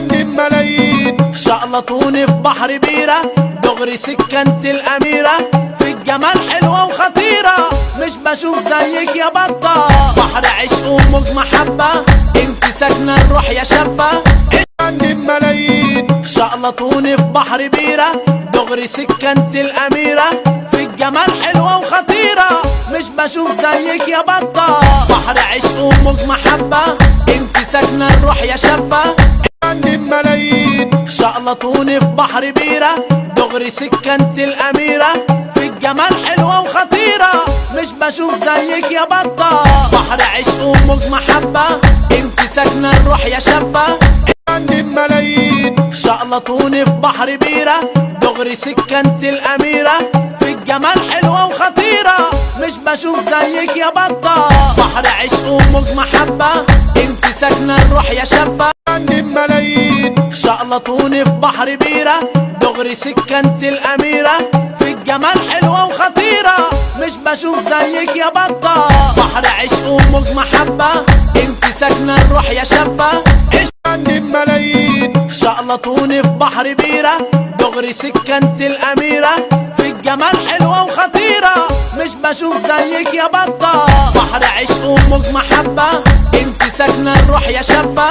جنن ملايين. شقلطوني في بحر بيرة دغري سكنت الأميرة، في الجمال حلوة وخطيرة مش بشوف زيك يا بطة. بحر عشق وموج محبة انت ساكنة الروح يا شابة. جنن ملايين. شقلطوني في بحر بيرة دغري سكنت الأميرة، في الجمال حلوة وخطيرة مش بشوف زيك يا بطة. بحر عشق وموج محبة انت ساكنة الروح يا شابة. جنن ملايين. شقلطوني في بحر بيرة دغري سكنت الأميرة، في الجمال حلوة وخطيرة مش بشوف زيك يا بطة. بحر عشق وموج محبة انت ساكنة الروح يا شابة. جنن ملايين. شقلطوني في بحر بيرة دغري سكنت الأميرة، في الجمال حلوة وخطيرة مش بشوف زيك يا بطة. بحر عشق وموج محبة انت ساكنة الروح يا شابة. جنن ملايين. شقلطوني في بحر بيرة دغري سكنت الأميرة، في الجمال حلوة وخطيرة مش بشوف زيك يا بطة. بحر عشق وموج محبة انت ساكنة الروح يا شابة. جنن ملايين. شقلطوني في بحر بيرة دغري سكنت الأميرة، في الجمال حلوة وخطيرة مش بشوف زيك يا بطة. بحر عشق وموج محبة انت ساكنة الروح يا شابة.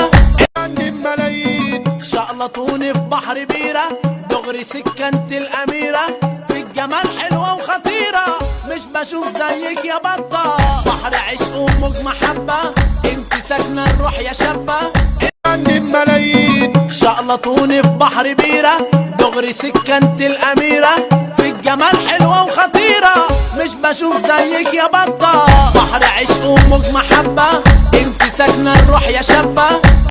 جنن ملايين. شقلطوني في بحر بيرة دغري سكنت الأميرة، في الجمال حلوة وخطيرة مش بشوف زيك يا بطة. بحر عشق وموج محبة انت ساكنة الروح يا شابة. جنن ملايين. شقلطوني في بحر بيرة دغري سكنت الأميرة، في الجمال حلوة وخطيرة مش بشوف زيك يا بطة. بحر عشق وموج محبة انت ساكنة الروح يا شابة.